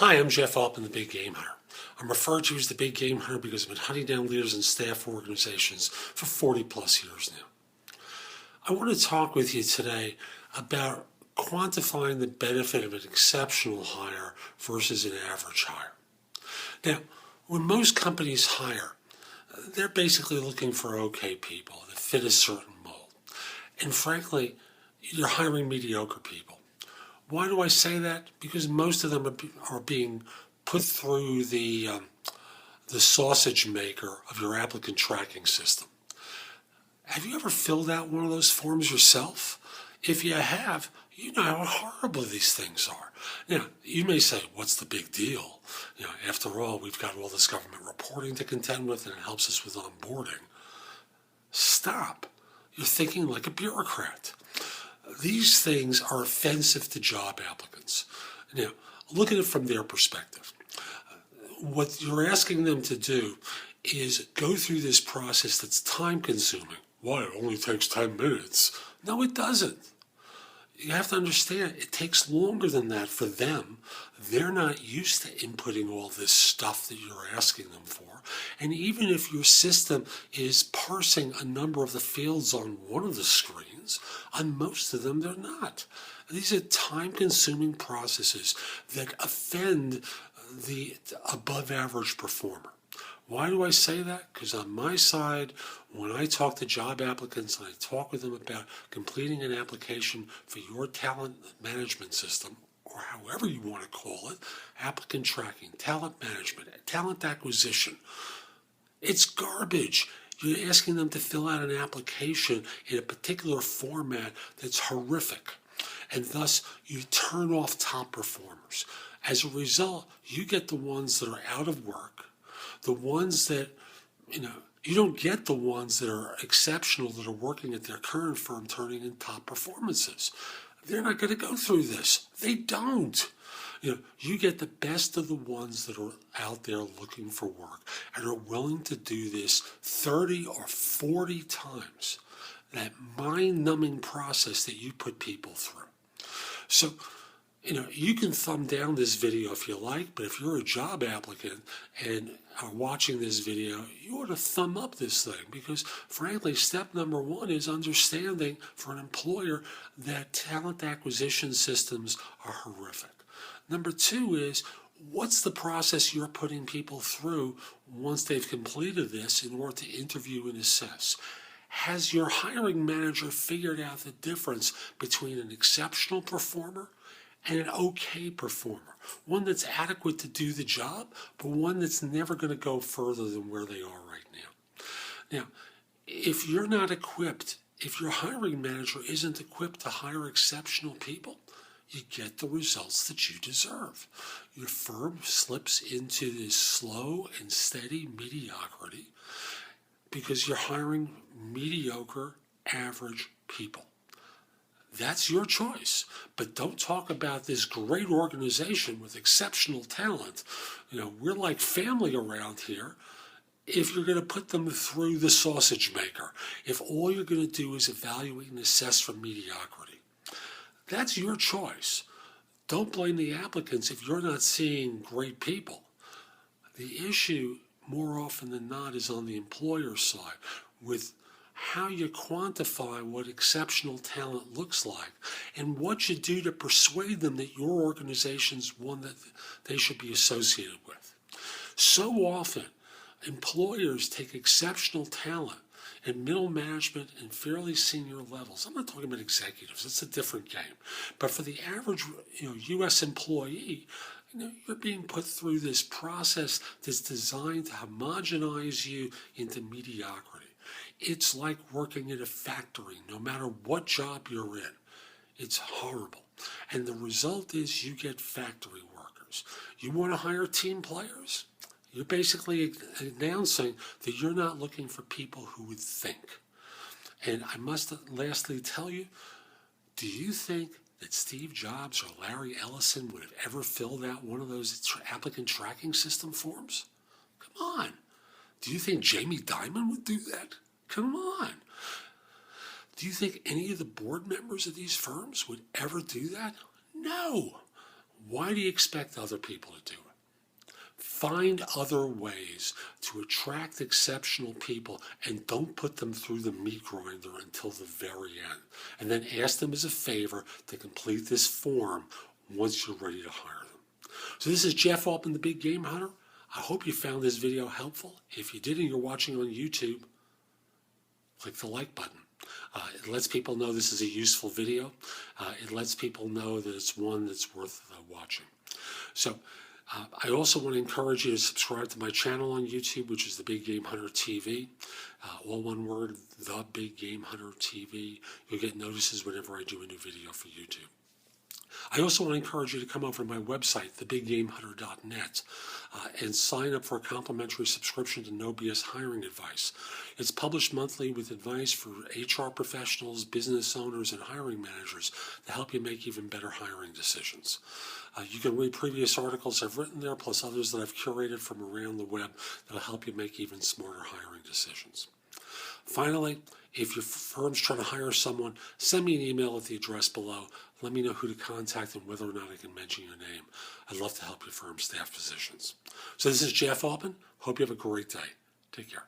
Hi, I'm Jeff Altman, the Big Game Hunter. I'm referred to as the Big Game Hunter because I've been hunting down leaders and staff for organizations for 40 plus years now. I want to talk with you today about quantifying the benefit of an exceptional hire versus an average hire. Now, when most companies hire, they're basically looking for okay people that fit a certain mold. And frankly, you're hiring mediocre people. Why do I say that? Because most of them are being put through the sausage maker of your applicant tracking system. Have you ever filled out one of those forms yourself? If you have, you know how horrible these things are. Now, you may say, what's the big deal? After all, we've got all this government reporting to contend with and it helps us with onboarding. Stop. You're thinking like a bureaucrat. These things are offensive to job applicants. Now, look at it from their perspective. What you're asking them to do is go through this process that's time-consuming. Why? It only takes 10 minutes. No, it doesn't. You have to understand, it takes longer than that for them. They're not used to inputting all this stuff that you're asking them for. And even if your system is parsing a number of the fields on one of the screens, on most of them, they're not. These are time-consuming processes that offend the above-average performer. Why do I say that? Because on my side, when I talk to job applicants and I talk with them about completing an application for your talent management system, or however you want to call it, applicant tracking, talent management, talent acquisition, it's garbage. You're asking them to fill out an application in a particular format that's horrific. And thus, you turn off top performers. As a result, you get the ones that are out of work, the ones that, you don't get the ones that are exceptional, that are working at their current firm, turning in top performances. They're not going to go through this. They don't. You get the best of the ones that are out there looking for work and are willing to do this 30 or 40 times, that mind-numbing process that you put people through. So, you can thumb down this video if you like, but if you're a job applicant and are watching this video, you ought to thumb up this thing because, frankly, step number one is understanding for an employer that talent acquisition systems are horrific. Number two is, what's the process you're putting people through once they've completed this in order to interview and assess? Has your hiring manager figured out the difference between an exceptional performer and an okay performer? One that's adequate to do the job, but one that's never going to go further than where they are right now. Now, if you're not equipped, if your hiring manager isn't equipped to hire exceptional people, you get the results that you deserve. Your firm slips into this slow and steady mediocrity because you're hiring mediocre, average people. That's your choice. But don't talk about this great organization with exceptional talent. We're like family around here. If you're going to put them through the sausage maker, if all you're going to do is evaluate and assess for mediocrity, that's your choice. Don't blame the applicants if you're not seeing great people. The issue, more often than not, is on the employer side with how you quantify what exceptional talent looks like and what you do to persuade them that your organization's one that they should be associated with. So often, employers take exceptional talent in middle management and fairly senior levels. I'm not talking about executives, it's a different game. But for the average U.S. employee, you're being put through this process that's designed to homogenize you into mediocrity. It's like working at a factory, no matter what job you're in. It's horrible. And the result is you get factory workers. You want to hire team players? You're basically announcing that you're not looking for people who would think. And I must lastly tell you, do you think that Steve Jobs or Larry Ellison would have ever filled out one of those applicant tracking system forms? Come on. Do you think Jamie Dimon would do that? Come on. Do you think any of the board members of these firms would ever do that? No. Why do you expect other people to do it? Find other ways to attract exceptional people and don't put them through the meat grinder until the very end. And then ask them as a favor to complete this form once you're ready to hire them. So this is Jeff Altman, the Big Game Hunter. I hope you found this video helpful. If you did and you're watching on YouTube, click the like button. It lets people know this is a useful video. It lets people know that it's one that's worth watching. So I also want to encourage you to subscribe to my channel on YouTube, which is the Big Game Hunter TV. All one word, the Big Game Hunter TV. You'll get notices whenever I do a new video for YouTube. I also want to encourage you to come over to my website, thebiggamehunter.net, and sign up for a complimentary subscription to No BS Hiring Advice. It's published monthly with advice for HR professionals, business owners, and hiring managers to help you make even better hiring decisions. You can read previous articles I've written there, plus others that I've curated from around the web that will help you make even smarter hiring decisions. Finally, if your firm's trying to hire someone, send me an email at the address below. Let me know who to contact and whether or not I can mention your name. I'd love to help your firm staff positions. So this is Jeff Altman. Hope you have a great day. Take care.